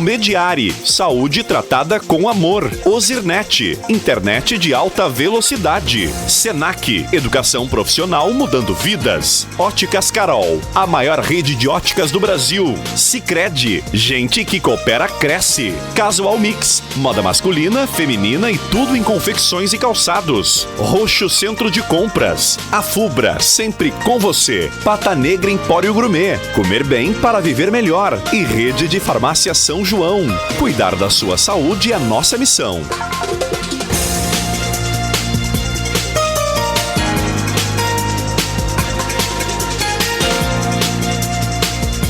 Mediari, saúde tratada com amor. Ozirnet, internet de alta velocidade. Senac, educação profissional mudando vidas. Óticas Carol, a maior rede de óticas do Brasil. Sicredi, gente que coopera cresce. Casual Mix, moda masculina, feminina e tudo em confecções e calçados. Roxo Centro de Compras. A Fubra, sempre com você. Pata Negra Empório Gourmet, comer bem para viver melhor. E Rede de Farmácia São João. Cuidar da sua saúde é a nossa missão.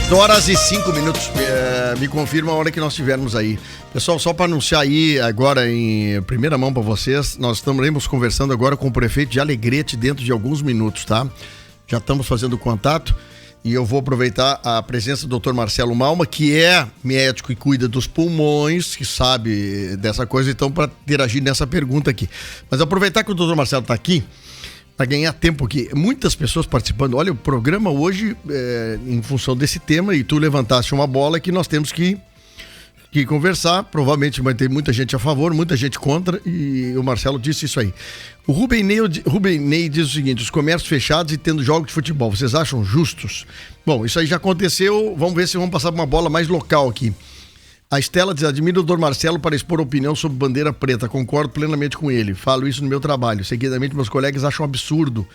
2h05. Me confirma a hora que nós tivermos aí. Pessoal, só para anunciar aí agora em primeira mão para vocês, nós estaremos conversando agora com o prefeito de Alegrete dentro de alguns minutos, tá? Já estamos fazendo contato. E eu vou aproveitar a presença do Dr. Marcelo Malma, que é médico e cuida dos pulmões, que sabe dessa coisa, então, para interagir nessa pergunta aqui. Mas aproveitar que o Dr. Marcelo está aqui, para ganhar tempo aqui. Muitas pessoas participando. Olha, o programa hoje, em função desse tema, e tu levantaste uma bola que nós temos que conversar. Provavelmente vai ter muita gente a favor, muita gente contra, e o Marcelo disse isso aí. O Rubem Ney diz o seguinte: os comércios fechados e tendo jogos de futebol, vocês acham justos? Bom, isso aí já aconteceu, vamos ver se vamos passar uma bola mais local aqui. A Estela diz: admiro o Dr. Marcelo para expor opinião sobre bandeira preta, concordo plenamente com ele, falo isso no meu trabalho, seguidamente meus colegas acham absurdo.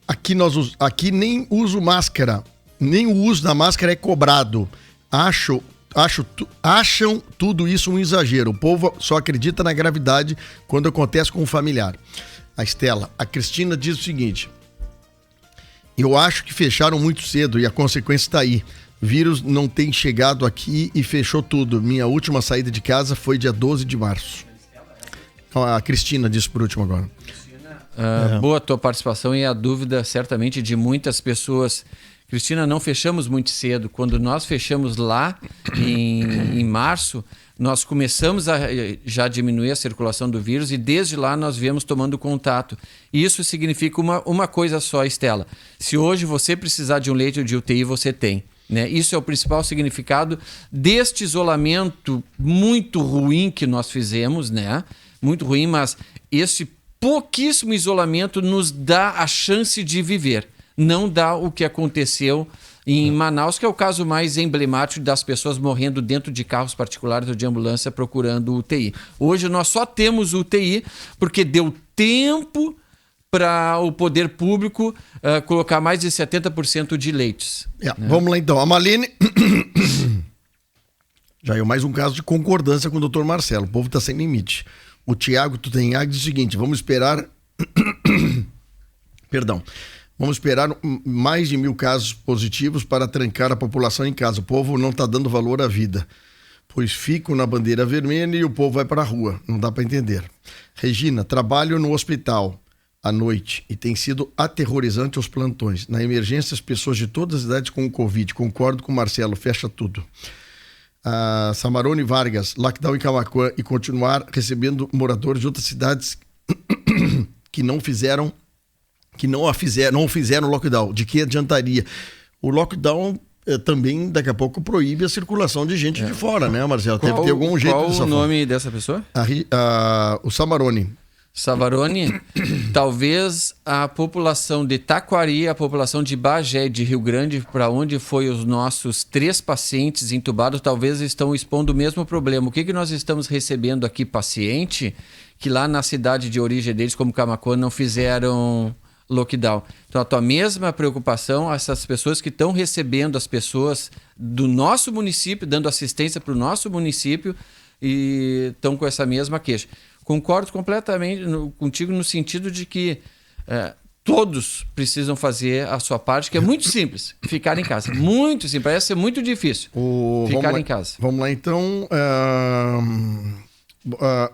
Aqui nem uso máscara, nem o uso da máscara é cobrado. Acham tudo isso um exagero. O povo só acredita na gravidade quando acontece com um familiar. A Estela. A Cristina diz o seguinte: eu acho que fecharam muito cedo e a consequência está aí. O vírus não tem chegado aqui e fechou tudo. Minha última saída de casa foi dia 12 de março. A Cristina disse por último agora. Boa a tua participação e a dúvida certamente de muitas pessoas. Cristina, não fechamos muito cedo. Quando nós fechamos lá em março, nós começamos a já diminuir a circulação do vírus e desde lá nós viemos tomando contato. Isso significa uma coisa só, Estela. Se hoje você precisar de um leito de UTI, você tem. Né? Isso é o principal significado deste isolamento muito ruim que nós fizemos, né? Muito ruim, mas este pouquíssimo isolamento nos dá a chance de viver. Não dá o que aconteceu em Manaus, que é o caso mais emblemático das pessoas morrendo dentro de carros particulares ou de ambulância procurando UTI. Hoje nós só temos UTI porque deu tempo para o poder público colocar mais de 70% de leitos. Né? Vamos lá então. A Malene... Já é mais um caso de concordância com o Dr. Marcelo. O povo está sem limite. O Tiago Tutenhag diz o seguinte: vamos esperar... Perdão. Vamos esperar mais de 1.000 casos positivos para trancar a população em casa. O povo não está dando valor à vida, pois ficam na bandeira vermelha e o povo vai para a rua. Não dá para entender. Regina, trabalho no hospital à noite e tem sido aterrorizante os plantões. Na emergência, as pessoas de todas as idades com o Covid. Concordo com o Marcelo, fecha tudo. Samarone Vargas, lockdown em Camaquã e continuar recebendo moradores de outras cidades que não fizeram o lockdown. De que adiantaria? O lockdown também, daqui a pouco, proíbe a circulação de gente de fora, né, Marcelo? Deve ter algum jeito dessa forma. Qual o nome dessa pessoa? O Samarone. Savarone, talvez a população de Taquari, a população de Bagé, de Rio Grande, para onde foi os nossos 3 pacientes entubados, talvez estão expondo o mesmo problema. O que nós estamos recebendo aqui, paciente, que lá na cidade de origem deles, como Camaquã, não fizeram lockdown. Então a tua mesma preocupação, essas pessoas que estão recebendo as pessoas do nosso município, dando assistência para o nosso município e estão com essa mesma queixa. Concordo completamente contigo no sentido de que todos precisam fazer a sua parte, que é muito simples, ficar em casa. Muito simples, parece ser muito difícil ficar em casa. Vamos lá então.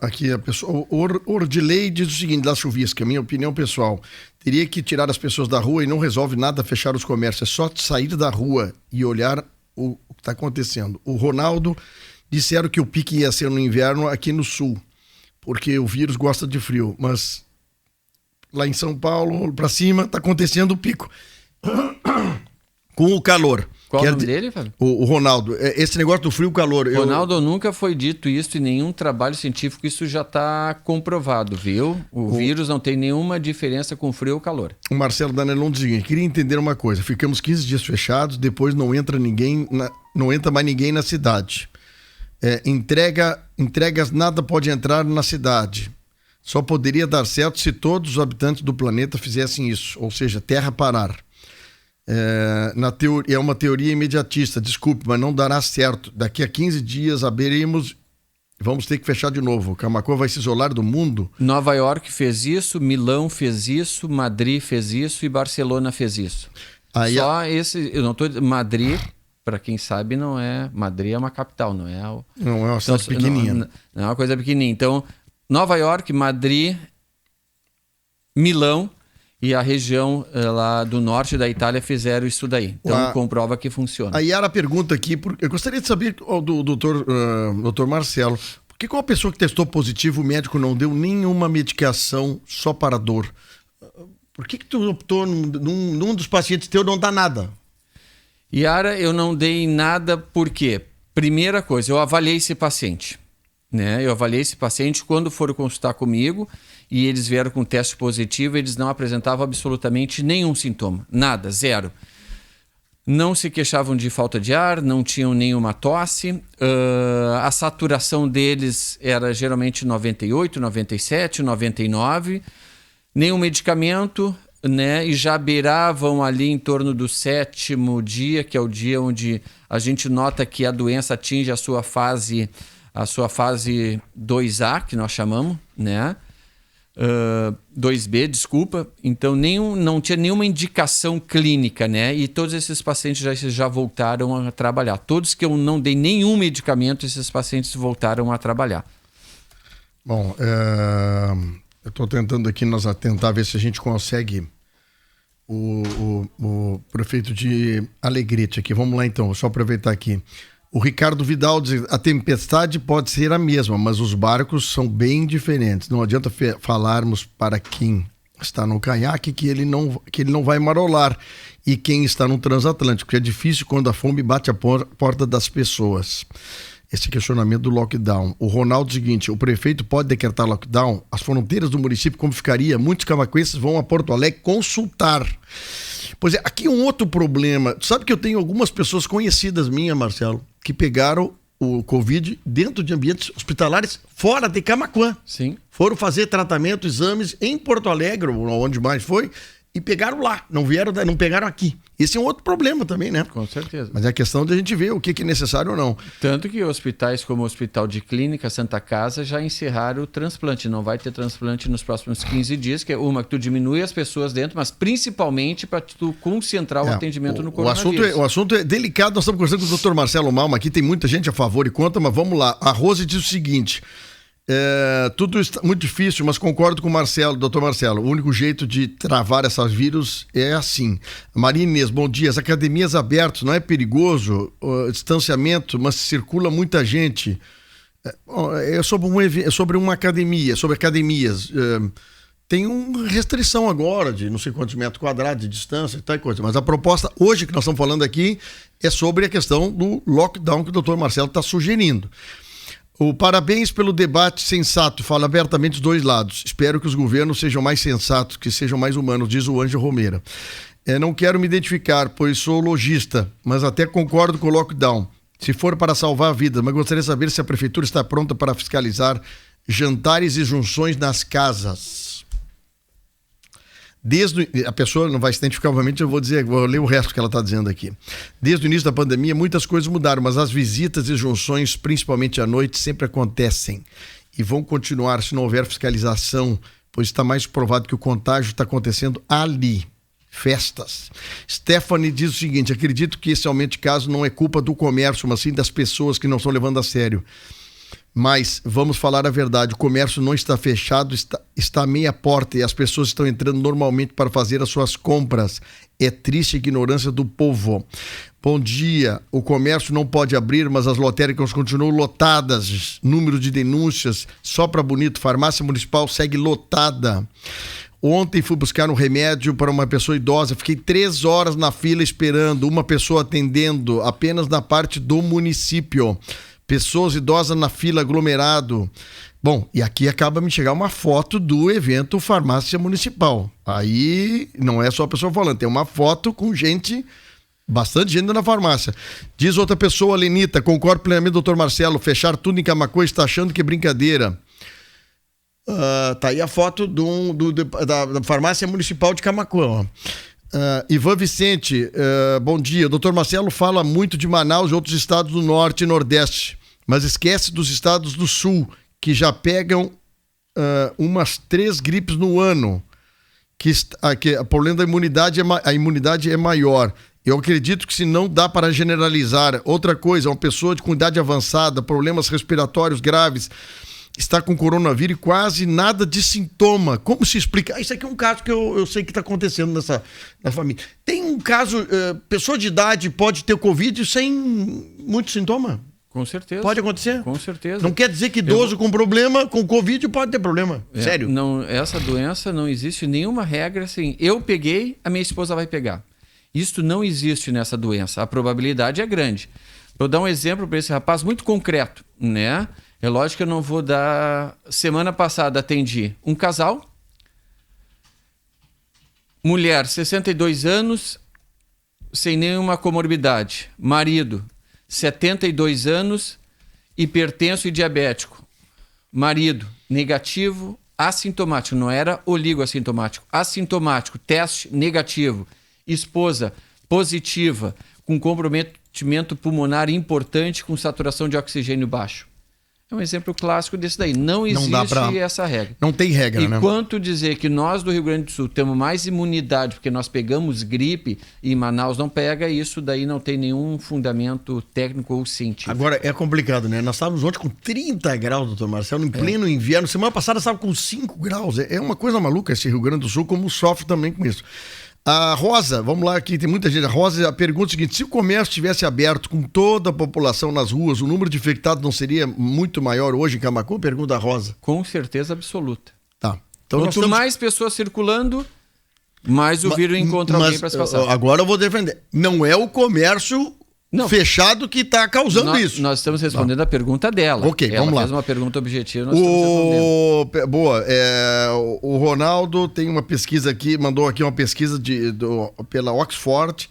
Aqui a pessoa, Ordilei diz o seguinte, da Chuvisca, minha opinião pessoal, teria que tirar as pessoas da rua e não resolve nada fechar os comércios, é só sair da rua e olhar o que está acontecendo. O Ronaldo disseram que o pique ia ser no inverno aqui no sul, porque o vírus gosta de frio, mas lá em São Paulo, para cima, está acontecendo o pico. Com o calor. Qual o nome dele, Fábio? O Ronaldo. Esse negócio do frio e calor. Ronaldo, nunca foi dito isso em nenhum trabalho científico, isso já está comprovado, viu? O vírus não tem nenhuma diferença com frio ou calor. O Marcelo Danelon diz o seguinte: queria entender uma coisa. Ficamos 15 dias fechados, depois não entra mais ninguém na cidade. Entregas, nada pode entrar na cidade. Só poderia dar certo se todos os habitantes do planeta fizessem isso, ou seja, terra parar. É uma teoria imediatista, desculpe, mas não dará certo. Daqui a 15 dias abriremos, vamos ter que fechar de novo. Camaquã vai se isolar do mundo. Nova York fez isso, Milão fez isso, Madrid fez isso e Barcelona fez isso. Eu não estou... Madrid, para quem sabe, não é... Madrid é uma capital, não é... Não é uma cidade pequenininha. Não é uma coisa pequenininha. Então, Nova York, Madrid, Milão e a região lá do norte da Itália fizeram isso daí. Então, comprova que funciona. A Yara pergunta aqui, eu gostaria de saber do doutor Marcelo, por que uma pessoa que testou positivo, o médico não deu nenhuma medicação só para dor? Por que tu optou num dos pacientes teu não dá nada? Yara, eu não dei nada porque, primeira coisa, eu avaliei esse paciente. Eu avaliei esse paciente quando foram consultar comigo e eles vieram com teste positivo, eles não apresentavam absolutamente nenhum sintoma, nada, zero. Não se queixavam de falta de ar, não tinham nenhuma tosse, a saturação deles era geralmente 98, 97, 99, nenhum medicamento, e já beiravam ali em torno do 7º dia, que é o dia onde a gente nota que a doença atinge a sua fase 2A, que nós chamamos, 2B, desculpa. Então não tinha nenhuma indicação clínica, e todos esses pacientes já voltaram a trabalhar. Todos que eu não dei nenhum medicamento, esses pacientes voltaram a trabalhar. Bom, eu estou tentando aqui tentar ver se a gente consegue o prefeito de Alegrete aqui. Vamos lá então, só aproveitar aqui. O Ricardo Vidal diz: a tempestade pode ser a mesma, mas os barcos são bem diferentes. Não adianta falarmos para quem está no caiaque que ele não vai marolar, e quem está no transatlântico, que é difícil quando a fome bate a porta das pessoas. Esse questionamento do lockdown. O Ronaldo diz o seguinte: o prefeito pode decretar lockdown? As fronteiras do município, como ficaria? Muitos camaquenses vão a Porto Alegre consultar. Pois é, aqui um outro problema. Tu sabe que eu tenho algumas pessoas conhecidas minhas, Marcelo, que pegaram o Covid dentro de ambientes hospitalares fora de Camaquã. Sim. Foram fazer tratamento, exames em Porto Alegre, ou onde mais foi, e pegaram lá, não pegaram aqui. Esse é um outro problema também, né? Com certeza. Mas é questão de a gente ver o que é necessário ou não. Tanto que hospitais como o Hospital de Clínica Santa Casa já encerraram o transplante. Não vai ter transplante nos próximos 15 dias, que é que tu diminui as pessoas dentro, mas principalmente para tu concentrar o atendimento no coronavírus. O assunto é delicado. Nós estamos conversando com o Dr. Marcelo Malma aqui, tem muita gente a favor e contra, mas vamos lá. A Rose diz o seguinte: tudo está muito difícil, mas concordo com o Marcelo, doutor Marcelo. O único jeito de travar essas vírus é assim. Maria Inês, bom dia. As academias abertas, não é perigoso? Distanciamento, mas circula muita gente. É sobre uma academia, sobre academias. Tem uma restrição agora de não sei quantos metros quadrados de distância e tal coisa. Mas a proposta hoje que nós estamos falando aqui é sobre a questão do lockdown que o doutor Marcelo está sugerindo. Parabéns pelo debate sensato, fala abertamente os dois lados. Espero que os governos sejam mais sensatos, que sejam mais humanos, diz o Ângelo Romeira. Não quero me identificar, pois sou lojista, mas até concordo com o lockdown, se for para salvar vidas, mas gostaria de saber se a prefeitura está pronta para fiscalizar jantares e junções nas casas. A pessoa não vai se identificar, obviamente, vou ler o resto que ela está dizendo aqui. Desde o início da pandemia, muitas coisas mudaram, mas as visitas e junções, principalmente à noite, sempre acontecem e vão continuar se não houver fiscalização, pois está mais provado que o contágio está acontecendo ali. Festas. Stephanie diz o seguinte: acredito que esse aumento de casos não é culpa do comércio, mas sim das pessoas que não estão levando a sério. Mas vamos falar a verdade, o comércio não está fechado, está meia porta e as pessoas estão entrando normalmente para fazer as suas compras. É triste a ignorância do povo. Bom dia, o comércio não pode abrir, mas as lotéricas continuam lotadas. Número de denúncias, só para bonito, farmácia municipal segue lotada. Ontem fui buscar um remédio para uma pessoa idosa, fiquei 3 horas na fila esperando, uma pessoa atendendo apenas na parte do município. Pessoas idosas na fila, aglomerado. Bom, e aqui acaba me chegar uma foto do evento Farmácia Municipal. Aí não é só a pessoa falando, tem uma foto com gente, bastante gente na farmácia. Diz outra pessoa, Lenita, concordo plenamente, doutor Marcelo, fechar tudo em Camaquã está achando que é brincadeira. Tá aí a foto da Farmácia Municipal de Camaquã, ó. Ivan Vicente, bom dia. O doutor Marcelo fala muito de Manaus e outros estados do norte e nordeste, mas esquece dos estados do sul, que já pegam umas 3 gripes no ano, que o problema da imunidade a imunidade é maior. Eu acredito que se não dá para generalizar. Outra coisa, uma pessoa com idade avançada, problemas respiratórios graves, está com coronavírus e quase nada de sintoma. Como se explica? Isso aqui é um caso que eu sei que está acontecendo na família. Tem um caso, pessoa de idade pode ter Covid sem muito sintoma? Com certeza. Pode acontecer? Com certeza. Não quer dizer que idoso com problema, com Covid, pode ter problema. Sério? Não, essa doença não existe nenhuma regra assim. Eu peguei, a minha esposa vai pegar. Isso não existe nessa doença. A probabilidade é grande. Vou dar um exemplo para esse rapaz muito concreto, né? É lógico que eu não vou dar... Semana passada atendi um casal, mulher, 62 anos, sem nenhuma comorbidade. Marido, 72 anos, hipertenso e diabético. Marido, negativo, assintomático. Não era oligoassintomático. Assintomático, teste negativo. Esposa, positiva, com comprometimento pulmonar importante, com saturação de oxigênio baixo. É um exemplo clássico desse daí. Não existe essa regra. Não tem regra, né? Enquanto dizer que nós do Rio Grande do Sul temos mais imunidade porque nós pegamos gripe e Manaus não pega, isso daí não tem nenhum fundamento técnico ou científico. Agora, é complicado, né? Nós estávamos ontem com 30 graus, doutor Marcelo, em pleno inverno. Semana passada estava com 5 graus. É uma coisa maluca esse Rio Grande do Sul, como sofre também com isso. A Rosa, vamos lá, aqui tem muita gente. A Rosa pergunta o seguinte: se o comércio estivesse aberto com toda a população nas ruas, o número de infectados não seria muito maior hoje em Camaquã? Pergunta a Rosa. Com certeza absoluta. Tá. Então quanto mais pessoas circulando, mais o vírus encontra alguém para se passar. Agora eu vou defender. Não é o comércio fechado que está causando isso. Nós estamos respondendo a pergunta dela. Ok, vamos lá. Ela fez uma pergunta objetiva, nós estamos respondendo. Boa. O Ronaldo tem uma pesquisa aqui, mandou aqui uma pesquisa pela Oxford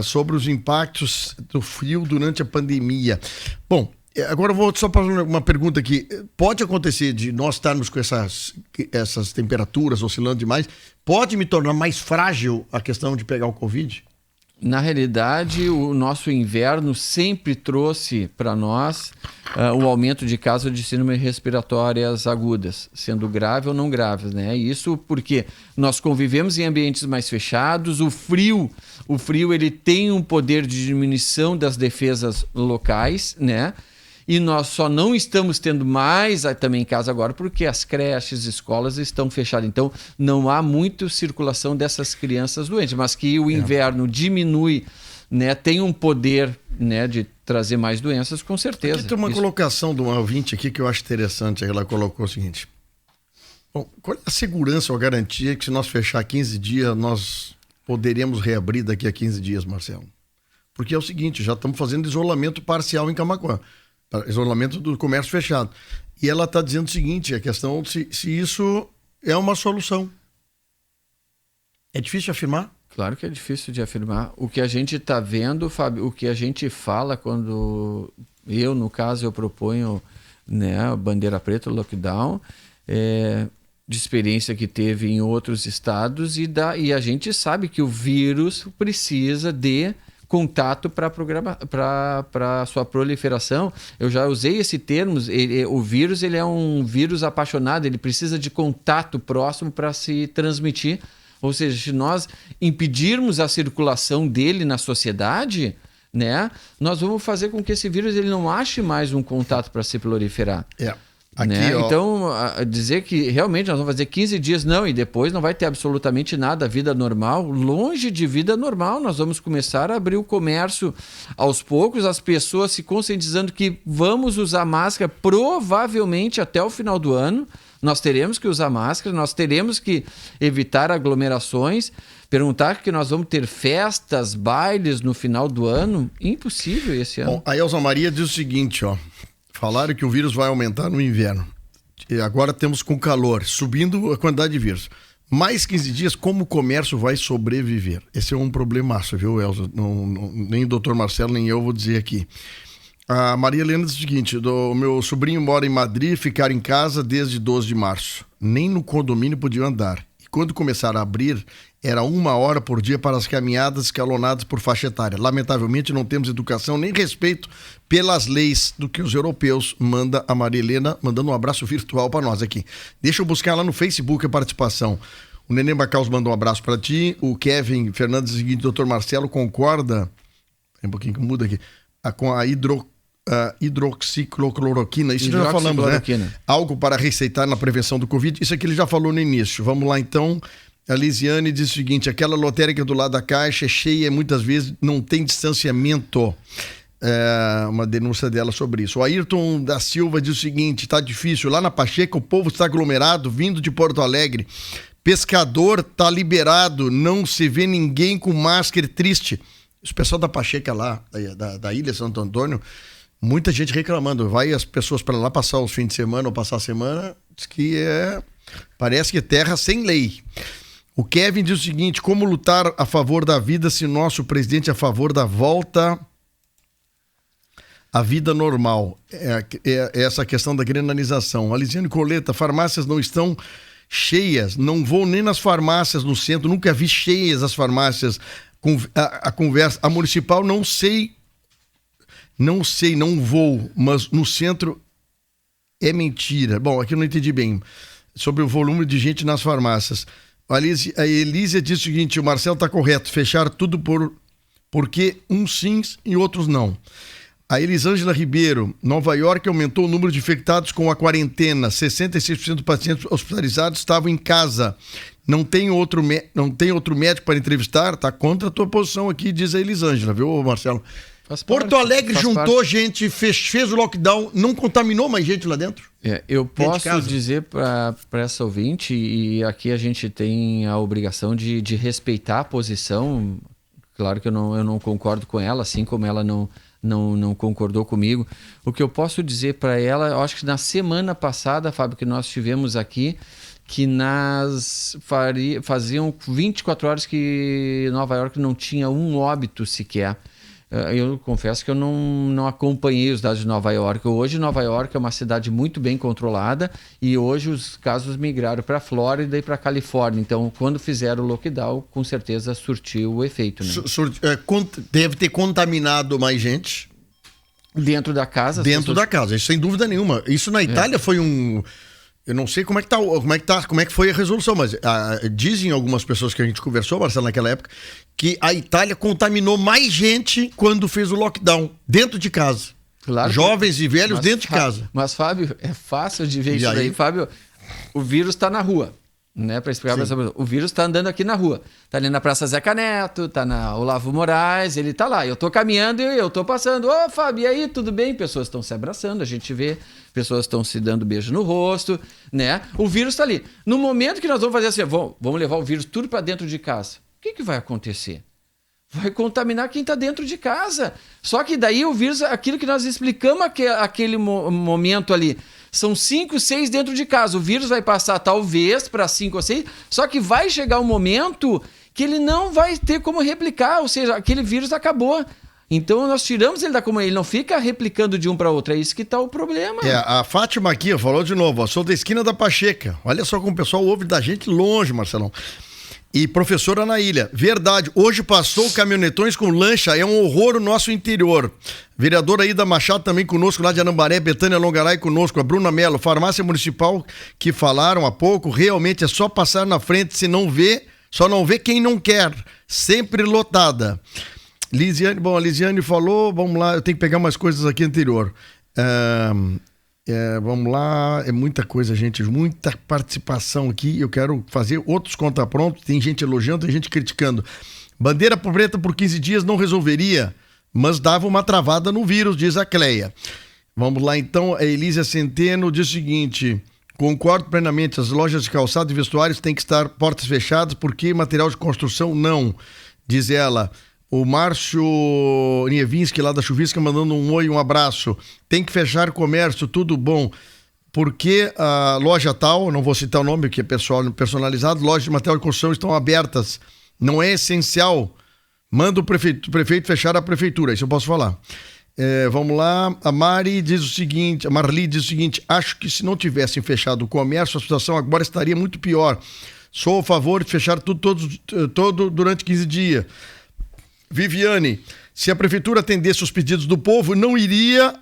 sobre os impactos do frio durante a pandemia. Bom, agora eu vou só fazer uma pergunta aqui. Pode acontecer de nós estarmos com essas temperaturas oscilando demais? Pode me tornar mais frágil a questão de pegar o Covid? Na realidade, o nosso inverno sempre trouxe para nós o aumento de casos de síndromes respiratórias agudas, sendo grave ou não graves, né? Isso porque nós convivemos em ambientes mais fechados, o frio ele tem um poder de diminuição das defesas locais, né? E nós só não estamos tendo mais também em casa agora porque as creches, escolas estão fechadas. Então, não há muita circulação dessas crianças doentes, mas que o inverno diminui, né, tem um poder, né, de trazer mais doenças, com certeza. Aqui tem uma colocação de uma ouvinte aqui que eu acho interessante. Ela colocou o seguinte: bom, qual é a segurança ou a garantia que se nós fechar 15 dias, nós poderemos reabrir daqui a 15 dias, Marcelo? Porque é o seguinte, já estamos fazendo isolamento parcial em Camaquã. Isolamento do comércio fechado. E ela está dizendo o seguinte: a questão se isso é uma solução. É difícil de afirmar? Claro que é difícil de afirmar. O que a gente está vendo, Fábio, o que a gente fala quando no caso, eu proponho, né, a bandeira preta, o lockdown, de experiência que teve em outros estados, e a gente sabe que o vírus precisa de contato para sua proliferação. Eu já usei esse termo. O vírus ele é um vírus apaixonado, ele precisa de contato próximo para se transmitir. Ou seja, se nós impedirmos a circulação dele na sociedade, né, nós vamos fazer com que esse vírus ele não ache mais um contato para se proliferar. Aqui, né? ó. Então, dizer que realmente nós vamos fazer 15 dias, não, e depois não vai ter absolutamente nada, vida normal, longe de vida normal, nós vamos começar a abrir o comércio aos poucos, as pessoas se conscientizando que vamos usar máscara provavelmente até o final do ano, nós teremos que usar máscara, nós teremos que evitar aglomerações, perguntar que nós vamos ter festas, bailes no final do ano, impossível esse ano. Bom, a Elza Maria diz o seguinte, ó. Falaram que o vírus vai aumentar no inverno. E agora temos com calor, subindo a quantidade de vírus. Mais 15 dias, como o comércio vai sobreviver? Esse é um problemaço, viu, Elza? Nem o doutor Marcelo, nem eu vou dizer aqui. A Maria Helena diz o seguinte, o meu sobrinho mora em Madrid, ficar em casa desde 12 de março. Nem no condomínio podia andar. E quando começaram a abrir, era 1 hora por dia para as caminhadas escalonadas por faixa etária. Lamentavelmente, não temos educação nem respeito pelas leis do que os europeus, manda a Maria Helena, mandando um abraço virtual para nós aqui. Deixa eu buscar lá no Facebook a participação. O Nenê Bacaus mandou um abraço para ti. O Kevin Fernandes, o seguinte, doutor Marcelo, concorda, tem um pouquinho que muda aqui, com a hidroxicloroquina, isso já falamos, né? Algo para receitar na prevenção do Covid, isso aqui ele já falou no início. Vamos lá então. A Lisiane diz o seguinte, aquela lotérica do lado da caixa é cheia, muitas vezes não tem distanciamento. Uma denúncia dela sobre isso. O Ayrton da Silva diz o seguinte, tá difícil, lá na Pacheca o povo está aglomerado, vindo de Porto Alegre. Pescador tá liberado, não se vê ninguém com máscara, triste. O pessoal da Pacheca lá, da Ilha Santo Antônio, muita gente reclamando. Vai as pessoas para lá passar os fins de semana ou passar a semana, diz que parece que terra sem lei. O Kevin diz o seguinte, como lutar a favor da vida se nosso presidente é a favor da volta à vida normal? Essa questão da granalização. A Lisiane Coleta, farmácias não estão cheias, não vou nem nas farmácias no centro, nunca vi cheias as farmácias. A conversa, a municipal não sei, não vou, mas no centro é mentira. Bom, aqui eu não entendi bem sobre o volume de gente nas farmácias. A Elísia diz o seguinte, o Marcelo está correto, fechar tudo porque uns sim e outros não. A Elisângela Ribeiro, Nova York aumentou o número de infectados com a quarentena, 66% dos pacientes hospitalizados estavam em casa. Não tem outro médico para entrevistar, tá contra a tua posição aqui, diz a Elisângela, viu, Marcelo? Porto Alegre juntou gente, fez o lockdown, não contaminou mais gente lá dentro? Eu posso dizer para essa ouvinte, e aqui a gente tem a obrigação de respeitar a posição, claro que eu não concordo com ela, assim como ela não concordou comigo. O que eu posso dizer para ela, eu acho que na semana passada, Fábio, que nós tivemos aqui, que faziam 24 horas que Nova York não tinha um óbito sequer. Eu confesso que eu não acompanhei os dados de Nova York. Hoje Nova York é uma cidade muito bem controlada e hoje os casos migraram para a Flórida e para a Califórnia. Então, quando fizeram o lockdown, com certeza surtiu o efeito. Né? Deve ter contaminado mais gente. Dentro da casa? Dentro da casa, isso sem dúvida nenhuma. Isso na Itália foi um... Eu não sei como é que foi a resolução, mas dizem algumas pessoas que a gente conversou, Marcelo, naquela época, que a Itália contaminou mais gente quando fez o lockdown, dentro de casa. Claro. Jovens e velhos dentro de casa. Mas, Fábio, é fácil de ver isso aí. Fábio, o vírus está na rua. Né, para explicar para essa pessoa. O vírus está andando aqui na rua. Está ali na Praça Zeca Neto, está na Olavo Moraes, ele está lá. Eu estou caminhando e eu estou passando. Ô, Fábio, e aí, tudo bem? Pessoas estão se abraçando, a gente vê. Pessoas estão se dando beijo no rosto, né? O vírus está ali. No momento que nós vamos fazer assim, vamos levar o vírus tudo para dentro de casa. O que vai acontecer? Vai contaminar quem está dentro de casa. Só que daí o vírus, aquilo que nós explicamos aquele momento ali, são 5, 6 dentro de casa. O vírus vai passar talvez para 5 ou 6, só que vai chegar um momento que ele não vai ter como replicar, ou seja, aquele vírus acabou. Então nós tiramos ele da comunidade, ele não fica replicando de um para outro, é isso que está o problema. A Fátima aqui falou de novo, sou da esquina da Pacheca. Olha só como o pessoal ouve da gente longe, Marcelão. E professora na ilha, verdade, hoje passou caminhonetões com lancha, é um horror o nosso interior. Vereadora Aida Machado também conosco, lá de Anambaré, Betânia Longaray conosco, a Bruna Mello, farmácia municipal que falaram há pouco, realmente é só passar na frente, se não vê, só não vê quem não quer, sempre lotada. Lisiane, a Lisiane falou, vamos lá, eu tenho que pegar umas coisas aqui anterior. Vamos lá, é muita coisa, gente, muita participação aqui. Eu quero fazer outros conta-pronto. Tem gente elogiando, tem gente criticando. Bandeira preta por 15 dias não resolveria, mas dava uma travada no vírus, diz a Cleia. Vamos lá, então. A Elísia Centeno diz o seguinte: concordo plenamente, as lojas de calçado e vestuários têm que estar portas fechadas, porque material de construção não, diz ela. O Márcio Nievinski, lá da Chuvisca, mandando um oi, um abraço. Tem que fechar o comércio, tudo bom. Porque a loja tal, não vou citar o nome, que é personalizado, lojas de material de construção estão abertas. Não é essencial. Manda o prefeito fechar a prefeitura, isso eu posso falar. Vamos lá, a Marli diz o seguinte, acho que se não tivessem fechado o comércio, a situação agora estaria muito pior. Sou a favor de fechar todo durante 15 dias. Viviane, se a prefeitura atendesse os pedidos do povo, não iria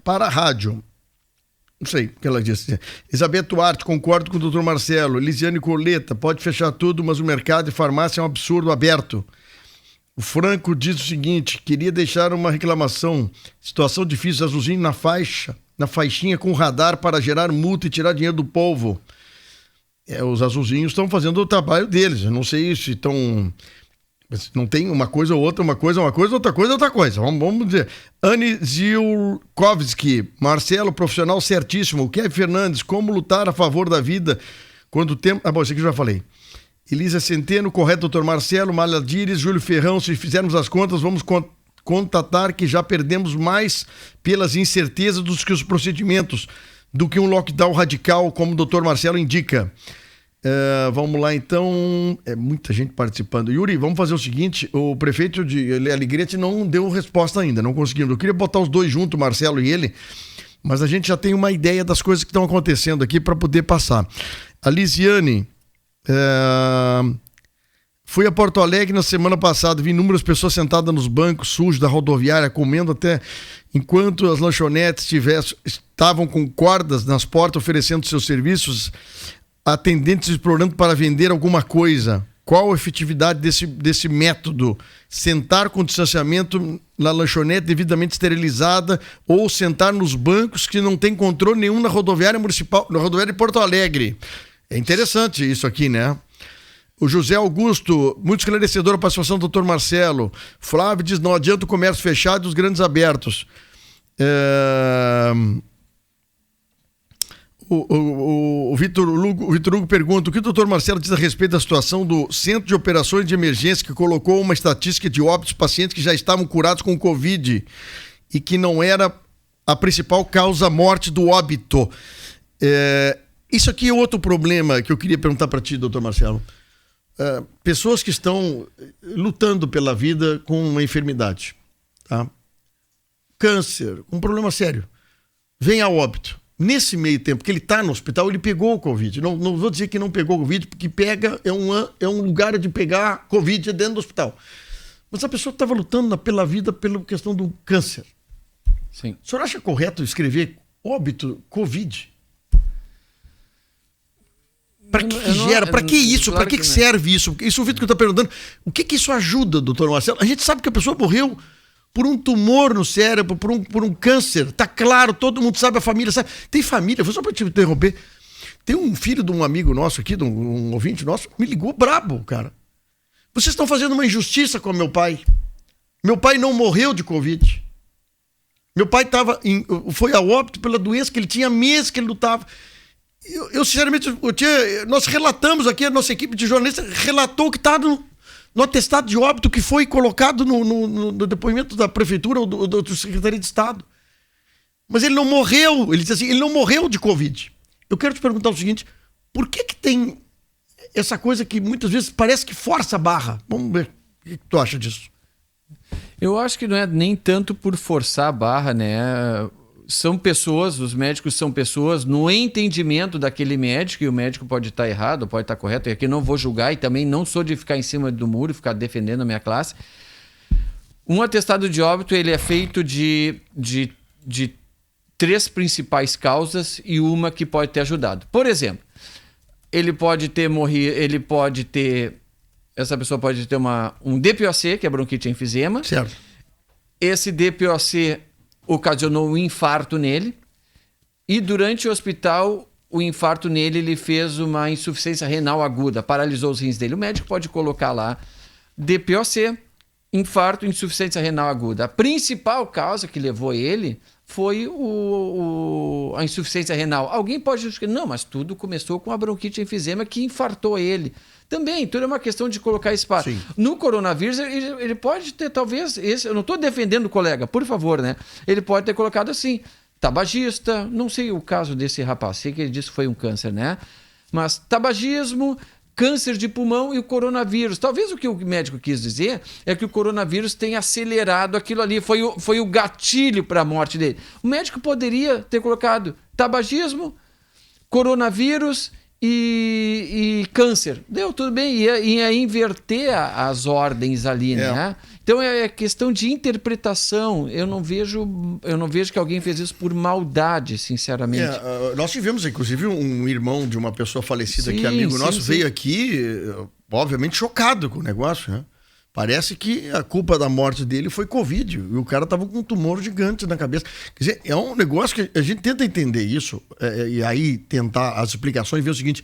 para a rádio. Não sei o que ela disse. Isabel Duarte, concordo com o doutor Marcelo. Elisiane Coleta, pode fechar tudo, mas o mercado e farmácia é um absurdo aberto. O Franco diz o seguinte: queria deixar uma reclamação. Situação difícil, azulzinho na faixinha com radar para gerar multa e tirar dinheiro do povo. Os azulzinhos estão fazendo o trabalho deles. Eu não sei se estão... Não tem uma coisa ou outra, outra coisa. Vamos dizer. Anne Zilkowski, Marcelo, profissional certíssimo. Kevin Fernandes, como lutar a favor da vida quando o tempo... Isso aqui eu já falei. Elisa Centeno, correto, doutor Marcelo. Malha Dires, Júlio Ferrão, se fizermos as contas, vamos constatar que já perdemos mais pelas incertezas dos que os procedimentos, do que um lockdown radical, como o doutor Marcelo indica. Vamos lá, então. Muita gente participando. Yuri, vamos fazer o seguinte: o prefeito de Alegrete não deu resposta ainda, não conseguimos. Eu queria botar os dois juntos, Marcelo e ele, mas a gente já tem uma ideia das coisas que estão acontecendo aqui para poder passar. A Lisiane, fui a Porto Alegre na semana passada, vi inúmeras pessoas sentadas nos bancos sujos da rodoviária, comendo até enquanto as lanchonetes estavam com cordas nas portas oferecendo seus serviços, atendentes explorando para vender alguma coisa. Qual a efetividade desse método? Sentar com distanciamento na lanchonete devidamente esterilizada ou sentar nos bancos que não tem controle nenhum na rodoviária municipal, na rodoviária de Porto Alegre. É interessante isso aqui, né? O José Augusto, muito esclarecedor a participação do Dr. Marcelo. Flávio diz, não adianta o comércio fechado e os grandes abertos. O Vitor Hugo pergunta: o que o doutor Marcelo diz a respeito da situação do Centro de Operações de Emergência, que colocou uma estatística de óbitos de pacientes que já estavam curados com Covid e que não era a principal causa-morte do óbito? Isso aqui é outro problema que eu queria perguntar para ti, doutor Marcelo. Pessoas que estão lutando pela vida com uma enfermidade, tá? Câncer, um problema sério, vem a óbito. Nesse meio tempo que ele está no hospital, ele pegou o Covid. Não vou dizer que não pegou o Covid, porque é um lugar de pegar Covid dentro do hospital. Mas a pessoa estava lutando pela vida pela questão do câncer. Sim. O senhor acha correto escrever óbito Covid? Para que gera? Para que isso? Para que serve isso? Isso o Vitor está perguntando. O que isso ajuda, doutor Marcelo? A gente sabe que a pessoa morreu por um tumor no cérebro, por um câncer. Tá claro, todo mundo sabe, a família sabe. Tem família, foi só para te interromper. Tem um filho de um amigo nosso aqui, de um ouvinte nosso, me ligou brabo, cara. Vocês estão fazendo uma injustiça com meu pai. Meu pai não morreu de Covid. Meu pai foi a óbito pela doença que ele tinha, meses que ele lutava. Eu sinceramente, nós relatamos aqui, a nossa equipe de jornalistas relatou que está no atestado de óbito que foi colocado no depoimento da prefeitura ou do Secretaria de Estado. Mas ele não morreu, ele diz assim, ele não morreu de Covid. Eu quero te perguntar o seguinte: por que tem essa coisa que muitas vezes parece que força a barra? Vamos ver, o que tu acha disso? Eu acho que não é nem tanto por forçar a barra, né? São pessoas, os médicos são pessoas, no entendimento daquele médico, e o médico pode estar errado, pode estar correto, e aqui não vou julgar, e também não sou de ficar em cima do muro, ficar defendendo a minha classe. Um atestado de óbito, ele é feito de 3 principais causas e uma que pode ter ajudado. Por exemplo, ele pode ter morrido, essa pessoa pode ter um DPOC, que é bronquite e enfisema. Certo. Esse DPOC ocasionou um infarto nele, e durante o hospital, o infarto nele, ele fez uma insuficiência renal aguda, paralisou os rins dele. O médico pode colocar lá DPOC, infarto, insuficiência renal aguda. A principal causa que levou ele foi a insuficiência renal. Alguém pode justificar, não, mas tudo começou com a bronquite enfisema que infartou ele. Também, tudo é uma questão de colocar espaço. Sim. No coronavírus, ele pode ter, talvez, eu não estou defendendo o colega, por favor, né? Ele pode ter colocado assim, tabagista, não sei o caso desse rapaz, sei que ele disse que foi um câncer, né? Mas tabagismo, câncer de pulmão e o coronavírus. Talvez o que o médico quis dizer é que o coronavírus tenha acelerado aquilo ali, foi o gatilho para a morte dele. O médico poderia ter colocado tabagismo, coronavírus e câncer. Deu tudo bem, ia inverter as ordens ali, né? Então é questão de interpretação. Eu não vejo que alguém fez isso por maldade, sinceramente. Nós tivemos, inclusive, um irmão de uma pessoa falecida que amigo nosso, veio aqui, obviamente, chocado com o negócio, né? Parece que a culpa da morte dele foi Covid. E o cara estava com um tumor gigante na cabeça. Quer dizer, é um negócio que a gente tenta entender isso, e aí tentar as explicações e ver o seguinte: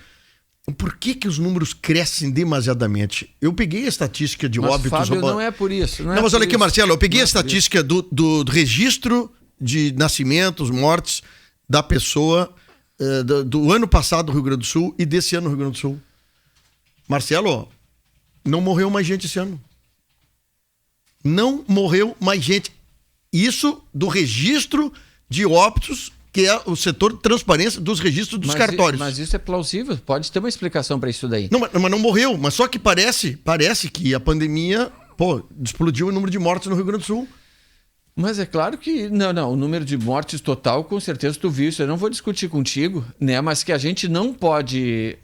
por que os números crescem demasiadamente? Eu peguei a estatística de óbitos... Fábio, não é por isso. Não, mas olha aqui, Marcelo, eu peguei a estatística do registro de nascimentos, mortes da pessoa do ano passado no Rio Grande do Sul e desse ano no Rio Grande do Sul. Marcelo, não morreu mais gente esse ano. Não morreu mais gente. Isso do registro de óbitos, que é o setor de transparência dos registros dos cartórios. Mas isso é plausível, pode ter uma explicação para isso daí. Não, mas não morreu, mas só que parece que a pandemia, explodiu o número de mortes no Rio Grande do Sul. Mas é claro que, não, o número de mortes total, com certeza tu viu isso, eu não vou discutir contigo, né? Mas que a gente não pode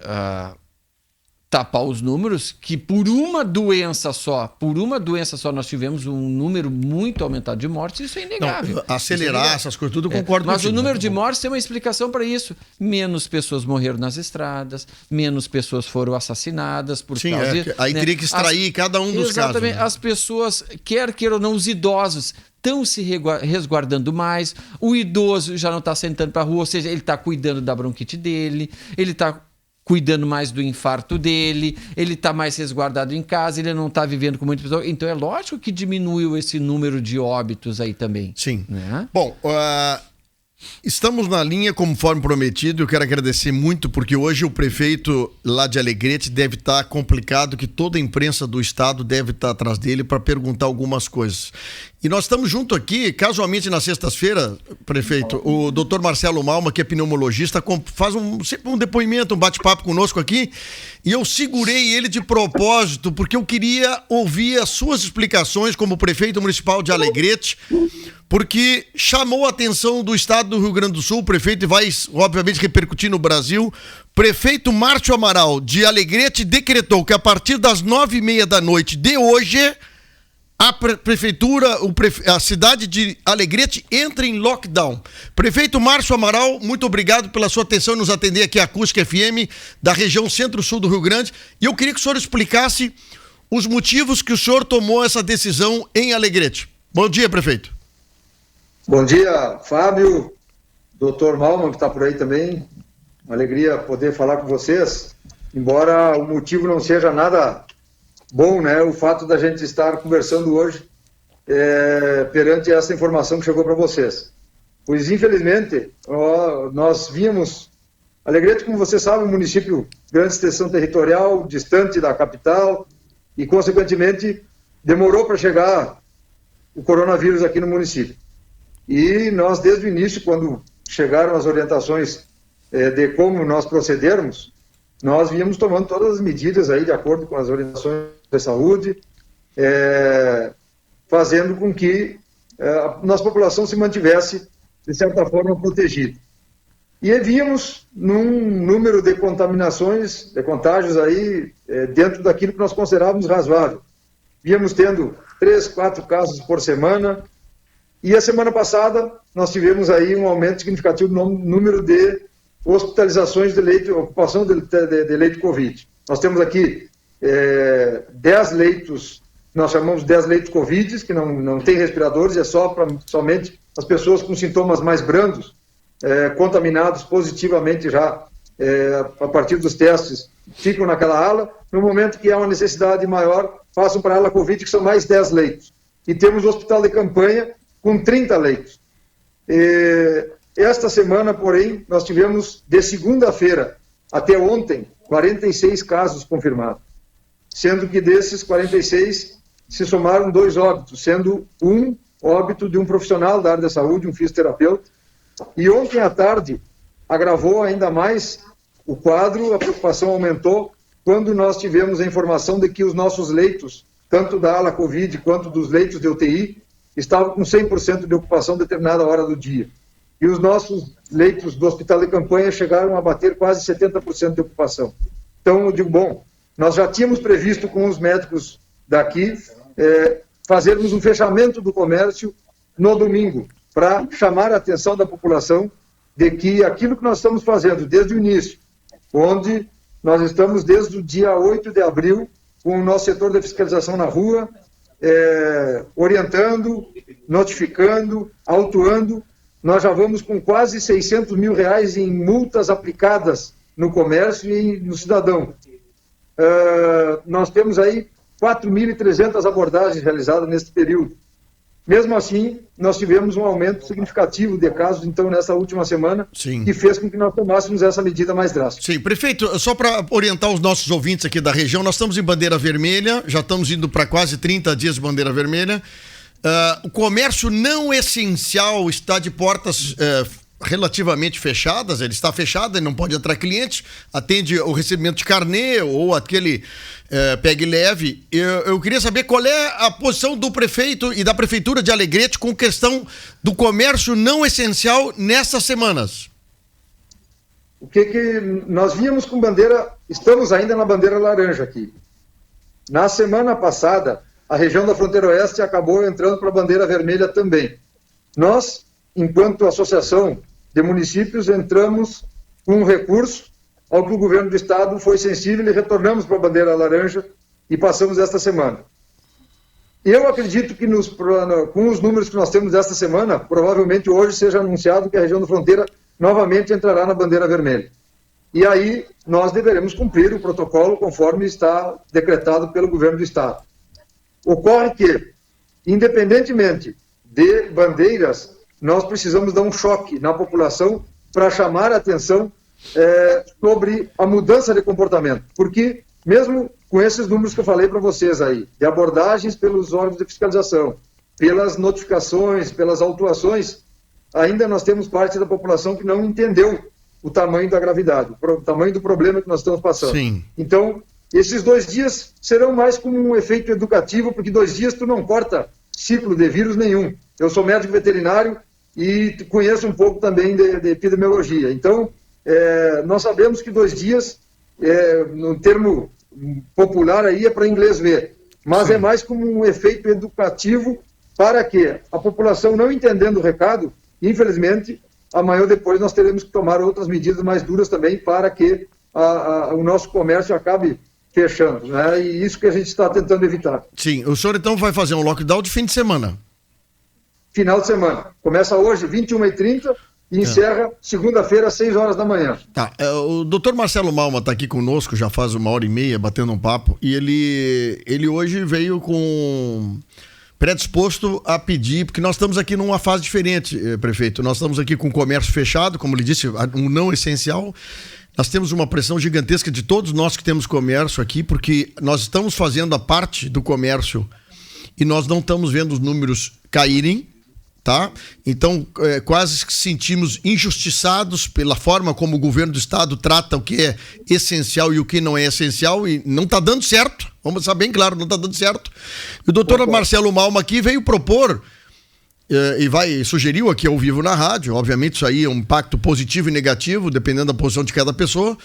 tapar os números, que por uma doença só nós tivemos um número muito aumentado de mortes, isso é inegável. Não, acelerar essas coisas tudo, eu concordo com Mas contigo, o número de mortes tem uma explicação para isso. Menos pessoas morreram nas estradas, menos pessoas foram assassinadas por causa disso. Aí teria que extrair cada um dos casos. Exatamente. As pessoas, quer ou não, os idosos estão se resguardando mais, o idoso já não está sentando para a rua, ou seja, ele está cuidando da bronquite dele, ele está cuidando mais do infarto dele, ele está mais resguardado em casa, ele não está vivendo com muitas pessoas. Então é lógico que diminuiu esse número de óbitos aí também. Sim. Né? Bom, estamos na linha conforme prometido. Eu quero agradecer muito, porque hoje o prefeito lá de Alegrete deve estar complicado, que toda a imprensa do estado deve estar atrás dele para perguntar algumas coisas. E nós estamos junto aqui, casualmente na sexta-feira, prefeito, o doutor Marcelo Malma, que é pneumologista, faz sempre um depoimento, um bate-papo conosco aqui, e eu segurei ele de propósito, porque eu queria ouvir as suas explicações como prefeito municipal de Alegrete, porque chamou a atenção do estado do Rio Grande do Sul, o prefeito vai, obviamente, repercutir no Brasil. Prefeito Márcio Amaral, de Alegrete, decretou que a partir das 9h30 da noite de hoje, a prefeitura, a cidade de Alegrete entra em lockdown. Prefeito Márcio Amaral, muito obrigado pela sua atenção em nos atender aqui à Acústica FM, da região centro-sul do Rio Grande. E eu queria que o senhor explicasse os motivos que o senhor tomou essa decisão em Alegrete. Bom dia, prefeito. Bom dia, Fábio, doutor Malman, que está por aí também. Uma alegria poder falar com vocês, embora o motivo não seja nada bom, né? O fato da gente estar conversando hoje perante essa informação que chegou para vocês. Pois, infelizmente, nós vimos Alegrete, como você sabe, um município de grande extensão territorial, distante da capital, e, consequentemente, demorou para chegar o coronavírus aqui no município. E nós, desde o início, quando chegaram as orientações de como nós procedermos, nós víamos tomando todas as medidas aí de acordo com as orientações de saúde, fazendo com que a nossa população se mantivesse, de certa forma, protegida. E víamos num número de contaminações, de contágios aí, dentro daquilo que nós considerávamos razoável. Víamos tendo 3, 4 casos por semana, e a semana passada nós tivemos aí um aumento significativo no número de hospitalizações de leito, ocupação de leito Covid. Nós temos aqui 10 leitos nós chamamos 10 leitos Covid, que não tem respiradores, é somente as pessoas com sintomas mais brandos, contaminados positivamente já, a partir dos testes, ficam naquela ala. No momento que há uma necessidade maior, passam para a ala Covid, que são mais 10 leitos. E temos o hospital de campanha com 30 leitos. Esta semana, porém, nós tivemos, de segunda-feira até ontem, 46 casos confirmados, sendo que desses 46 se somaram 2 óbitos, sendo um óbito de um profissional da área da saúde, um fisioterapeuta. E ontem à tarde agravou ainda mais o quadro, a preocupação aumentou quando nós tivemos a informação de que os nossos leitos, tanto da ala Covid quanto dos leitos de UTI, estavam com 100% de ocupação a determinada hora do dia. E os nossos leitos do hospital de campanha chegaram a bater quase 70% de ocupação. Então, eu digo, bom, nós já tínhamos previsto com os médicos daqui fazermos um fechamento do comércio no domingo, para chamar a atenção da população de que aquilo que nós estamos fazendo desde o início, onde nós estamos desde o dia 8 de abril com o nosso setor de fiscalização na rua, orientando, notificando, autuando, nós já vamos com quase R$600 mil em multas aplicadas no comércio e no cidadão. Nós temos aí 4.300 abordagens realizadas nesse período. Mesmo assim, nós tivemos um aumento significativo de casos, então, nessa última semana, Sim. que fez com que nós tomássemos essa medida mais drástica. Sim, prefeito, só para orientar os nossos ouvintes aqui da região, nós estamos em bandeira vermelha, já estamos indo para quase 30 dias de bandeira vermelha. O comércio não essencial está de portas relativamente fechadas, ele está fechado, ele não pode entrar cliente, atende o recebimento de carnê ou aquele pegue leve. Eu queria saber qual é a posição do prefeito e da prefeitura de Alegrete com questão do comércio não essencial nessas semanas. O que nós víamos com bandeira, estamos ainda na bandeira laranja aqui. Na semana passada, a região da fronteira oeste acabou entrando para a bandeira vermelha também. Nós, enquanto associação de municípios, entramos com um recurso ao que o governo do estado foi sensível e retornamos para a bandeira laranja e passamos esta semana. Eu acredito que com os números que nós temos esta semana, provavelmente hoje seja anunciado que a região da fronteira novamente entrará na bandeira vermelha. E aí nós deveremos cumprir o protocolo conforme está decretado pelo governo do estado. Ocorre que, independentemente de bandeiras, nós precisamos dar um choque na população para chamar a atenção sobre a mudança de comportamento. Porque, mesmo com esses números que eu falei para vocês aí, de abordagens pelos órgãos de fiscalização, pelas notificações, pelas autuações, ainda nós temos parte da população que não entendeu o tamanho da gravidade, o tamanho do problema que nós estamos passando. Sim. Então, esses 2 dias serão mais como um efeito educativo, porque 2 dias tu não corta ciclo de vírus nenhum. Eu sou médico veterinário e conheço um pouco também de epidemiologia. Então, nós sabemos que 2 dias, no termo popular aí, é para inglês ver. Mas Sim. É mais como um efeito educativo para que a população, não entendendo o recado, infelizmente, amanhã ou depois nós teremos que tomar outras medidas mais duras também para que o nosso comércio acabe fechando, né? E isso que a gente está tentando evitar. Sim, o senhor então vai fazer um lockdown de fim de semana? Final de semana. Começa hoje, 21h30, e encerra segunda-feira, às 6 horas da manhã. Tá, o doutor Marcelo Malma está aqui conosco, já faz 1h30, batendo um papo, e ele hoje veio com predisposto a pedir, porque nós estamos aqui numa fase diferente, prefeito, nós estamos aqui com o comércio fechado, como ele disse, um não essencial. Nós temos uma pressão gigantesca de todos nós que temos comércio aqui, porque nós estamos fazendo a parte do comércio e nós não estamos vendo os números caírem, tá? Então, quase que sentimos injustiçados pela forma como o governo do estado trata o que é essencial e o que não é essencial, e não está dando certo, vamos deixar bem claro, não está dando certo. E o doutor Marcelo Malma aqui veio propor e sugeriu aqui ao vivo na rádio, obviamente isso aí é um impacto positivo e negativo, dependendo da posição de cada pessoa,